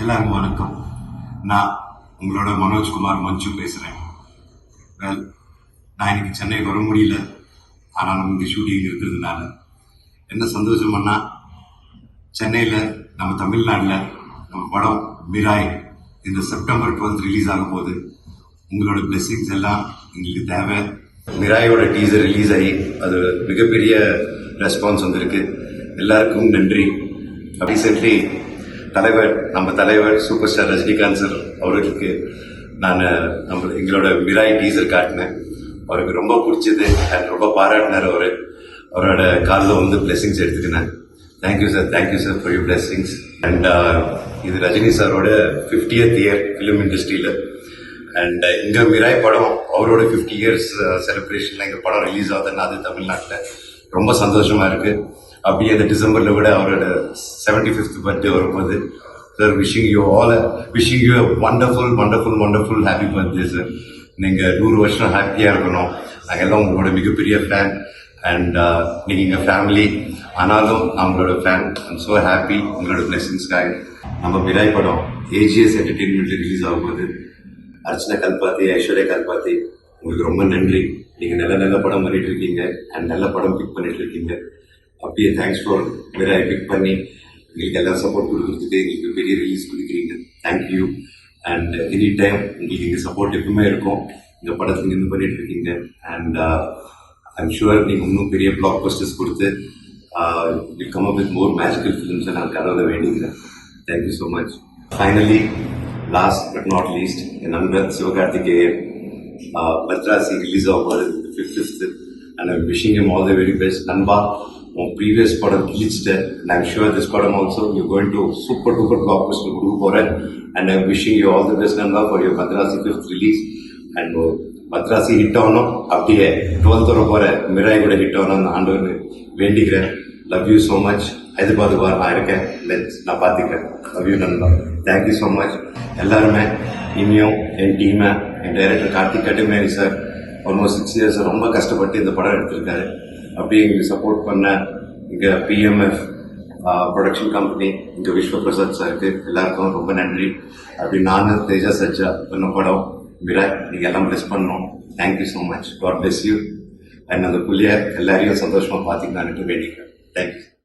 எல்லாருக்கும் வணக்கம். நான் உங்களோட மனோஜ்குமார் மஞ்சு பேசுகிறேன். நான் இன்னைக்கு சென்னை வர முடியல. ஆனாலும் இங்கே ஷூட்டிங் இருக்கிறதுனால என்ன சந்தோஷம் பண்ணா, சென்னையில் நம்ம தமிழ்நாட்டில் நம்ம படம் மிராய் இந்த செப்டம்பர் 12 ரிலீஸ் ஆகும் போது உங்களோட பிளெஸிங்ஸ் எல்லாம் எங்களுக்கு தேவை. மிராயோட டீசர் ரிலீஸ் ஆகி அது மிகப்பெரிய ரெஸ்பான்ஸ் வந்திருக்கு. எல்லாருக்கும் நன்றி. ரீசென்ட்லி நம்ம தலைவர் சூப்பர் ஸ்டார் ரஜினிகாந்த் சார் அவர்களுக்கு நான் எங்களோட மிராய் டீசர் காட்டினேன். அவருக்கு ரொம்ப பிடிச்சது அண்ட் ரொம்ப பாராட்டினார். அவரோட காலில் வந்து பிளெஸிங்ஸ் எடுத்துக்கினேன். Thank you sir for you blessings. And இது ரஜினி சாரோட 50th இயர் ஃபிலிம் இண்டஸ்ட்ரியில். அண்ட் இங்கே மிராய் படம் அவரோட 50 years செலிப்ரேஷனில் எங்கள் படம் ரிலீஸ் ஆகுதுன்னா அது தமிழ்நாட்டில் ரொம்ப சந்தோஷமாக இருக்குது. அப்படியே அந்த டிசம்பரில் விட அவரோட 75th பர்த்டே வரும்போது sir wishing you wonderful happy birthday sir. நீங்கள் 100 வருஷம் ஹாப்பியாக இருக்கணும். நாங்கள் எல்லாம் உங்களோட மிகப்பெரிய ஃபேன். அண்ட் நீங்கள் எங்கள் ஃபேமிலி ஆனாலும் நம்மளோட ஃபேன். ஐம் ஸோ ஹாப்பி உங்களோட பிளெஸிங்ஸ்க்காக. நம்ம மிராய் படம் ஏஜிஎஸ் என்டர்டெயின்மெண்ட்டில் ரிலீஸ் ஆகும்போது அர்ச்சனா கல்பாத்தி, ஐஸ்வர்யா கல்பாத்தி, உங்களுக்கு ரொம்ப நன்றி. நீங்கள் நல்ல படம் பண்ணிட்டு இருக்கீங்க அண்ட் நல்ல படம் பிக் பண்ணிட்டு இருக்கீங்க. அப்படியே தேங்க்ஸ் ஃபார் மிராய் பிக் பண்ணி எங்களுக்கு எல்லாம் சப்போர்ட் கொடுக்குறதுக்கு, எங்களுக்கு பெரிய ரிலீஸ் கொடுக்குறீங்க. தேங்க்யூ. அண்ட் எனி டைம் உங்களுக்கு எங்கள் சப்போர்ட் எப்பவுமே இருக்கும். இந்த படத்துக்கு நீங்கள் பண்ணிட்டு இருக்கீங்க. அண்ட் ஐம் ஷுவர் நீங்கள் இன்னும் பெரிய பிளாக் பஸ்டர்ஸ் கொடுத்து will come up with more magical ஃபிலிம்ஸை நான் கடவுளை வேண்டிக்கிறேன். Thank you so much. Finally last but not least, என் நண்பர் சிவகார்த்திகேயன் பத்ராசி ரிலீஸ் ஆகும்போது 5th. And I'm wishing him all the very best. Nanba, on previous படம் கிழிச்சிட்டேன். And I'm sure this படம் also you're going to super duper blockbuster கொடுக்க போறேன். And I'm wishing you all the best Nanba for your பத்ராசி 5th release. And பத்ராசி hit ஆகணும், அப்படியே 12th வர போற மிராய் கூட ஹிட் ஆகணும் ஆண்டவர் வேண்டிக்கிறேன். Love you so much. ஹைதராபாத்துக்கு வர நான் இருக்கேன். நான் பார்த்துக்கிறேன். லவ் யூ நண்பா. Thank you so much. எல்லாருமே இனியும் என் டீமை, என் director Karthik Gattamneni sir almost 6 years ரொம்ப கஷ்டப்பட்டு இந்த படம் எடுத்திருக்காரு. அப்படியே எங்களுக்கு சப்போர்ட் பண்ண இங்கே PMF ப்ரொடக்ஷன் கம்பெனி, இங்கே விஸ்வபிரசாத் சாருக்கு எல்லாருக்கும் ரொம்ப நன்றி. அப்படி நான் தேஜா சஜ்ஜா பண்ண படம் மிராய் நீங்கள் எல்லாம் பிளஸ் பண்ணோம். Thank you so much. God bless you. And அந்த புள்ளிய எல்லாரையும் சந்தோஷமாக பார்த்துக்கலான்ட்டு வேண்டிக்கிறேன். தேங்க்யூ.